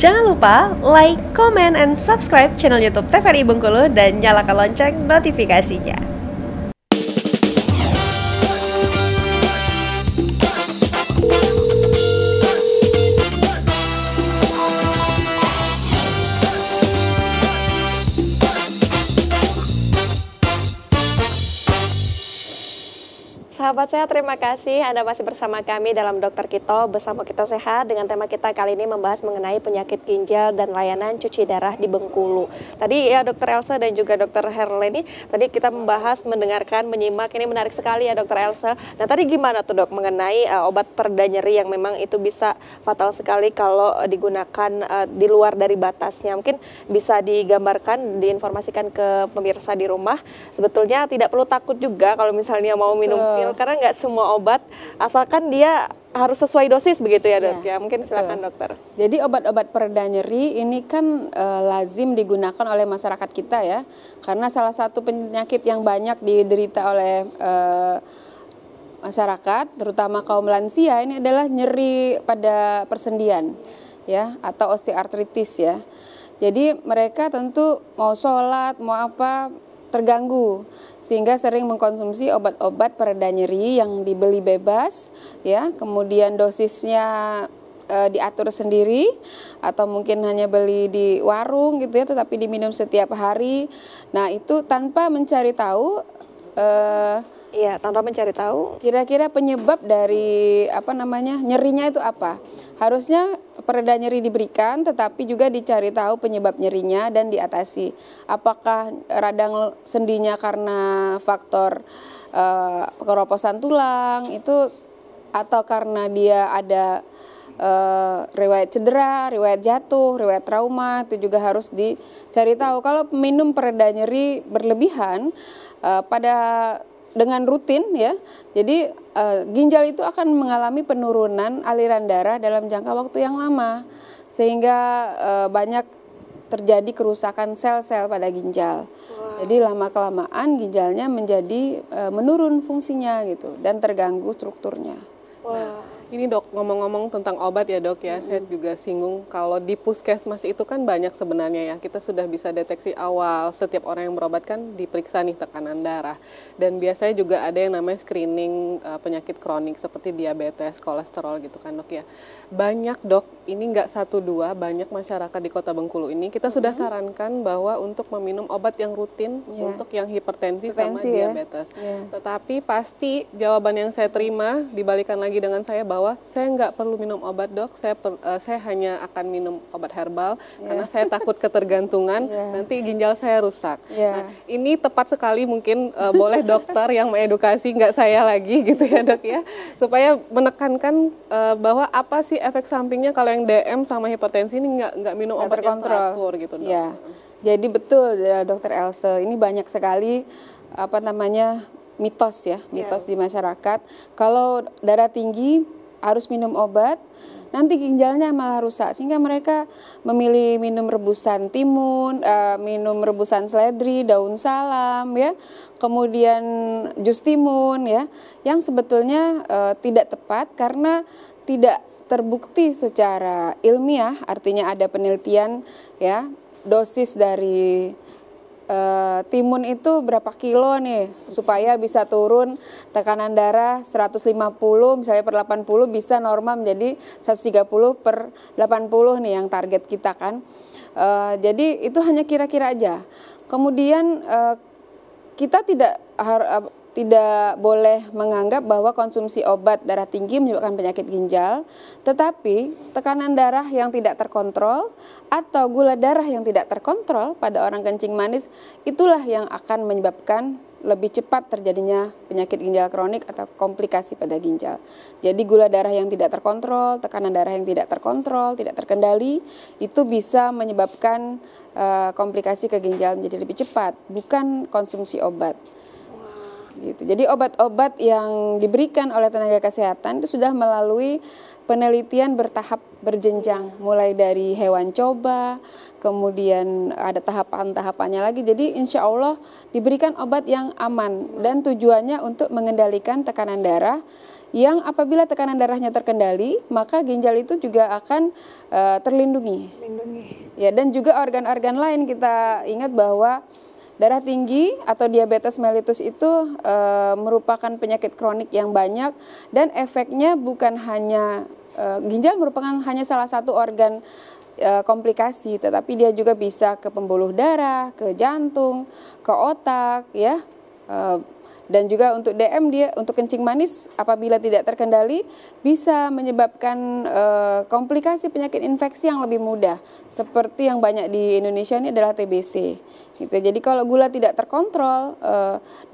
Jangan lupa like, comment, and subscribe channel YouTube TVRI Bengkulu dan nyalakan lonceng notifikasinya. Sahabat sehat, terima kasih Anda masih bersama kami dalam Dokter Kito bersama Kita Sehat dengan tema kita kali ini membahas mengenai penyakit ginjal dan layanan cuci darah di Bengkulu. Tadi ya Dokter Elsa dan juga Dokter Herleni, tadi kita membahas, mendengarkan, menyimak, ini menarik sekali ya Dokter Elsa. Nah tadi gimana tuh Dok mengenai obat pereda nyeri yang memang itu bisa fatal sekali kalau digunakan di luar dari batasnya. Mungkin bisa digambarkan, diinformasikan ke pemirsa di rumah. Sebetulnya tidak perlu takut juga kalau misalnya mau minum pil, karena nggak semua obat, asalkan dia harus sesuai dosis begitu ya Dok ya. Mungkin silakan Dokter. Jadi obat-obat pereda nyeri ini kan lazim digunakan oleh masyarakat kita ya, karena salah satu penyakit yang banyak diderita oleh masyarakat, terutama kaum lansia, ini adalah nyeri pada persendian ya, atau osteoartritis ya. Jadi mereka tentu mau sholat, mau apa, terganggu sehingga sering mengkonsumsi obat-obat pereda nyeri yang dibeli bebas ya, kemudian dosisnya diatur sendiri atau mungkin hanya beli di warung gitu ya, tetapi diminum setiap hari. Nah itu tanpa mencari tahu tanpa mencari tahu kira-kira penyebab dari nyerinya itu apa. Harusnya pereda nyeri diberikan, tetapi juga dicari tahu penyebab nyerinya dan diatasi. Apakah radang sendinya karena faktor keroposan tulang itu, atau karena dia ada riwayat cedera, riwayat jatuh, riwayat trauma, itu juga harus dicari tahu. Kalau minum pereda nyeri berlebihan dengan rutin ya, jadi ginjal itu akan mengalami penurunan aliran darah dalam jangka waktu yang lama, sehingga banyak terjadi kerusakan sel-sel pada ginjal. Jadi lama-kelamaan ginjalnya menjadi menurun fungsinya gitu dan terganggu strukturnya. Ini Dok, ngomong-ngomong tentang obat ya Dok ya, saya juga singgung kalau di puskesmas itu kan banyak sebenarnya ya, kita sudah bisa deteksi awal, setiap orang yang berobat kan diperiksa nih tekanan darah. Dan biasanya juga ada yang namanya screening penyakit kronik seperti diabetes, kolesterol gitu kan Dok ya. Banyak Dok, ini nggak 1-2, banyak masyarakat di Kota Bengkulu ini, kita sudah sarankan bahwa untuk meminum obat yang rutin untuk yang hipertensi sama diabetes. Tetapi pasti jawaban yang saya terima dibalikan lagi dengan saya bahwa saya nggak perlu minum obat Dok, saya hanya akan minum obat herbal karena saya takut ketergantungan, nanti ginjal saya rusak. Nah, ini tepat sekali mungkin boleh dokter yang mengedukasi, nggak saya lagi gitu ya Dok ya, supaya menekankan bahwa apa sih efek sampingnya kalau yang DM sama hipertensi ini nggak minum obat yang teratur gitu Dok. Ya. Jadi betul Dokter Else, ini banyak sekali mitos ya, mitos di masyarakat. Kalau darah tinggi harus minum obat, nanti ginjalnya malah rusak, sehingga mereka memilih minum rebusan timun, minum rebusan seledri, daun salam ya, kemudian jus timun ya, yang sebetulnya tidak tepat karena tidak terbukti secara ilmiah. Artinya ada penelitian ya, dosis dari timun itu berapa kilo nih supaya bisa turun tekanan darah 150 misalnya per 80 bisa normal menjadi 130 per 80 nih yang target kita kan. Jadi itu hanya kira-kira aja. Kemudian kita tidak boleh menganggap bahwa konsumsi obat darah tinggi menyebabkan penyakit ginjal, tetapi tekanan darah yang tidak terkontrol atau gula darah yang tidak terkontrol pada orang kencing manis, itulah yang akan menyebabkan lebih cepat terjadinya penyakit ginjal kronik atau komplikasi pada ginjal. Jadi gula darah yang tidak terkontrol, tekanan darah yang tidak terkontrol, tidak terkendali, itu bisa menyebabkan komplikasi ke ginjal menjadi lebih cepat, bukan konsumsi obat. Gitu. Jadi obat-obat yang diberikan oleh tenaga kesehatan itu sudah melalui penelitian bertahap berjenjang, mulai dari hewan coba, kemudian ada tahapan-tahapannya lagi. Jadi insya Allah diberikan obat yang aman dan tujuannya untuk mengendalikan tekanan darah yang apabila tekanan darahnya terkendali, maka ginjal itu juga akan terlindungi. Ya, dan juga organ-organ lain, kita ingat bahwa darah tinggi atau diabetes mellitus itu merupakan penyakit kronik yang banyak, dan efeknya bukan hanya ginjal merupakan hanya salah satu organ komplikasi, tetapi dia juga bisa ke pembuluh darah, ke jantung, ke otak, ya. Dan juga untuk DM, dia untuk kencing manis apabila tidak terkendali bisa menyebabkan komplikasi penyakit infeksi yang lebih mudah, seperti yang banyak di Indonesia ini adalah TBC gitu. Jadi kalau gula tidak terkontrol,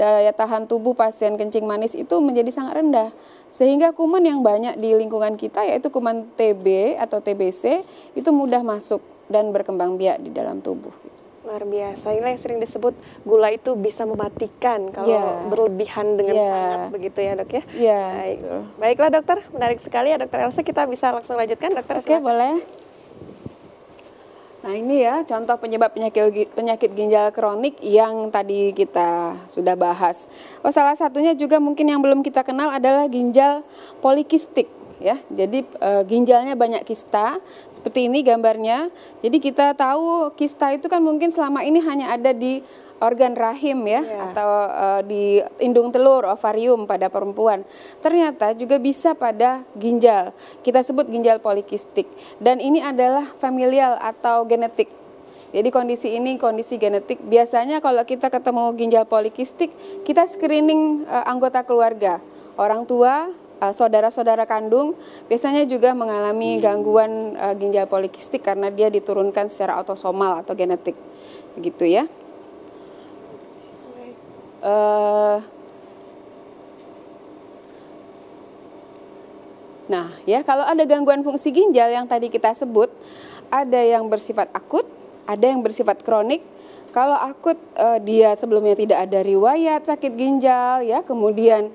daya tahan tubuh pasien kencing manis itu menjadi sangat rendah, sehingga kuman yang banyak di lingkungan kita, yaitu kuman TB atau TBC, itu mudah masuk dan berkembang biak di dalam tubuh gitu. Luar biasa, ini yang sering disebut gula itu bisa mematikan kalau berlebihan dengan sangat begitu ya dok ya? Iya, baik. betul. Baiklah dokter, menarik sekali ya dokter Elsa, kita bisa langsung lanjutkan dokter. Oke, boleh. Nah ini ya contoh penyebab penyakit ginjal kronik yang tadi kita sudah bahas. Salah satunya juga mungkin yang belum kita kenal adalah ginjal polikistik. Ya, jadi ginjalnya banyak kista, seperti ini gambarnya. Jadi kita tahu kista itu kan mungkin selama ini hanya ada di organ rahim ya, atau di indung telur, ovarium pada perempuan. Ternyata juga bisa pada ginjal. Kita sebut ginjal polikistik. Dan ini adalah familial atau genetik. Jadi kondisi ini kondisi genetik. Biasanya kalau kita ketemu ginjal polikistik, kita screening anggota keluarga, orang tua, saudara-saudara kandung biasanya juga mengalami gangguan ginjal polikistik karena dia diturunkan secara autosomal atau genetik, begitu ya. Nah ya, kalau ada gangguan fungsi ginjal yang tadi kita sebut, ada yang bersifat akut, ada yang bersifat kronik. Kalau akut dia sebelumnya tidak ada riwayat sakit ginjal ya, kemudian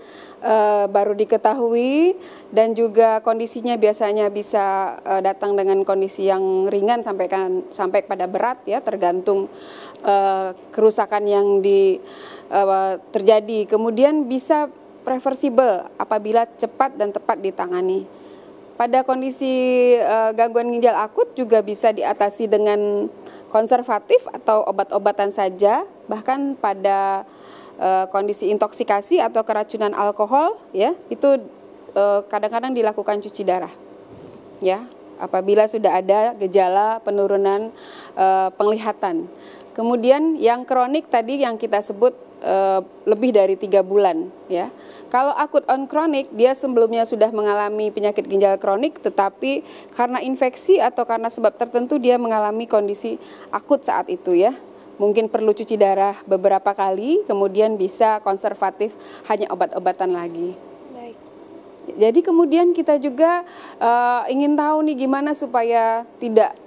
baru diketahui, dan juga kondisinya biasanya bisa datang dengan kondisi yang ringan sampai pada berat ya, tergantung kerusakan yang terjadi. Kemudian bisa reversible apabila cepat dan tepat ditangani. Pada kondisi gangguan ginjal akut juga bisa diatasi dengan konservatif atau obat-obatan saja, bahkan pada kondisi intoksikasi atau keracunan alkohol ya, itu kadang-kadang dilakukan cuci darah ya, apabila sudah ada gejala penurunan penglihatan. Kemudian yang kronik tadi yang kita sebut lebih dari 3 bulan ya. Kalau akut on kronik, dia sebelumnya sudah mengalami penyakit ginjal kronik, tetapi karena infeksi atau karena sebab tertentu dia mengalami kondisi akut saat itu ya. Mungkin perlu cuci darah beberapa kali, kemudian bisa konservatif hanya obat-obatan lagi. Baik. Jadi kemudian kita juga ingin tahu nih gimana supaya tidak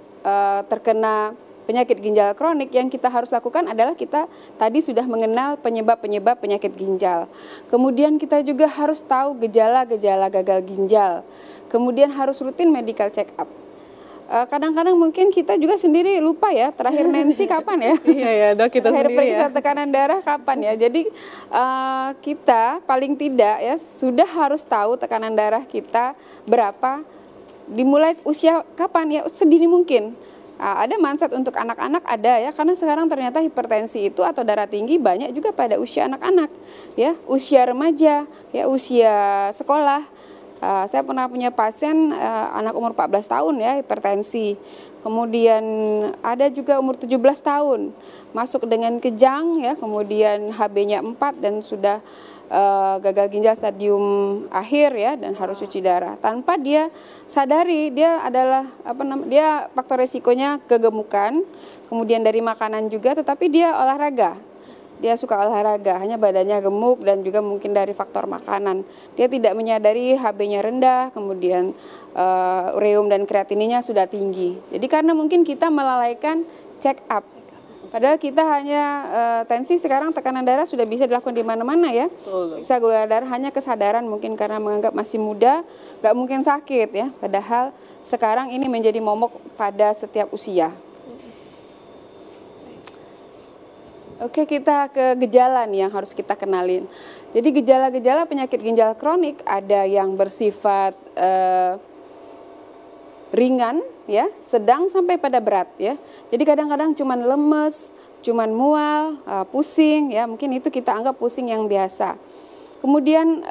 terkena penyakit ginjal kronik. Yang kita harus lakukan adalah kita tadi sudah mengenal penyebab-penyebab penyakit ginjal. Kemudian kita juga harus tahu gejala-gejala gagal ginjal. Kemudian harus rutin medical check up. Kadang-kadang mungkin kita juga sendiri lupa ya, terakhir mensi kapan ya? Iya ya dok, kita terakhir sendiri periksa ya. tekanan darah kapan ya? Jadi kita paling tidak ya sudah harus tahu tekanan darah kita berapa, dimulai usia kapan ya, sedini mungkin. Ada manfaat untuk anak-anak, ada ya, karena sekarang ternyata hipertensi itu atau darah tinggi banyak juga pada usia anak-anak ya, usia remaja ya, usia sekolah. Saya pernah punya pasien anak umur 14 tahun ya, hipertensi. Kemudian ada juga umur 17 tahun masuk dengan kejang ya, kemudian HB-nya 4 dan sudah gagal ginjal stadium akhir ya, dan harus cuci darah tanpa dia sadari dia adalah dia faktor resikonya kegemukan, kemudian dari makanan juga, tetapi dia olahraga. Dia suka olahraga, hanya badannya gemuk dan juga mungkin dari faktor makanan. Dia tidak menyadari HB-nya rendah, kemudian ureum dan kreatininya sudah tinggi. Jadi karena mungkin kita melalaikan check up. Padahal kita hanya tensi sekarang, tekanan darah sudah bisa dilakukan di mana-mana ya. Bisa gula darah, hanya kesadaran mungkin karena menganggap masih muda, nggak mungkin sakit ya. Padahal sekarang ini menjadi momok pada setiap usia. Oke, kita ke gejala nih yang harus kita kenalin. Jadi gejala-gejala penyakit ginjal kronik ada yang bersifat ringan, ya, sedang sampai pada berat, ya. Jadi kadang-kadang cuman lemes, cuman mual, pusing, ya, mungkin itu kita anggap pusing yang biasa. Kemudian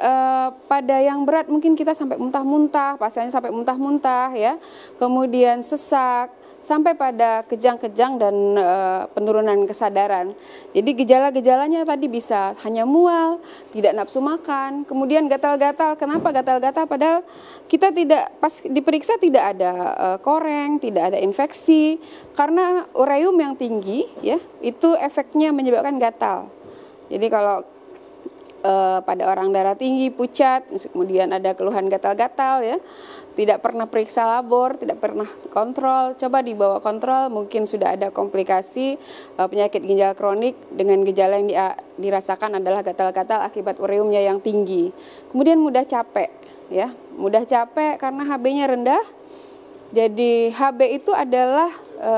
pada yang berat mungkin kita sampai muntah-muntah, pasiennya sampai muntah-muntah, ya. Kemudian sesak, sampai pada kejang-kejang dan penurunan kesadaran. Jadi gejala-gejalanya tadi bisa hanya mual, tidak nafsu makan, kemudian gatal-gatal. Kenapa gatal-gatal? Padahal kita tidak, pas diperiksa tidak ada koreng, tidak ada infeksi, karena ureum yang tinggi, ya, itu efeknya menyebabkan gatal. Jadi kalau pada orang darah tinggi, pucat, kemudian ada keluhan gatal-gatal, ya, tidak pernah periksa labor, tidak pernah kontrol, coba dibawa kontrol, mungkin sudah ada komplikasi penyakit ginjal kronik dengan gejala yang dirasakan adalah gatal-gatal akibat ureumnya yang tinggi. Kemudian mudah capek, ya, mudah capek karena HB-nya rendah. Jadi HB itu adalah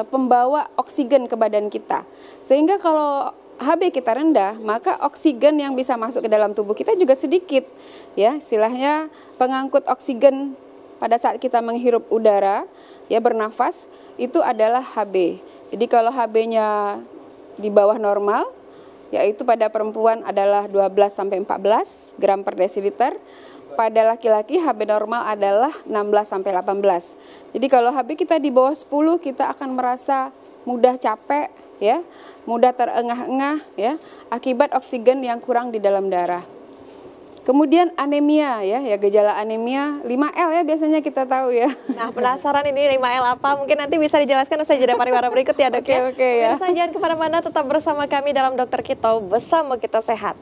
pembawa oksigen ke badan kita, sehingga kalau HB kita rendah, maka oksigen yang bisa masuk ke dalam tubuh kita juga sedikit, ya, istilahnya pengangkut oksigen pada saat kita menghirup udara, ya, bernafas, itu adalah HB. Jadi kalau HB-nya di bawah normal, yaitu pada perempuan adalah 12-14 gram per desiliter, pada laki-laki HB normal adalah 16-18. Jadi kalau HB kita di bawah 10, kita akan merasa mudah capek, ya, mudah terengah-engah, ya, akibat oksigen yang kurang di dalam darah. Kemudian anemia, ya, gejala anemia 5L, ya, biasanya kita tahu, ya. Nah, penasaran ini 5L apa? Mungkin nanti bisa dijelaskan usai jeda pariwara berikut, ya, Dok, ya. Oke, ya. Pemirsa, jangan kemana-mana, tetap bersama kami dalam Dokter Kito, bersama kita sehat.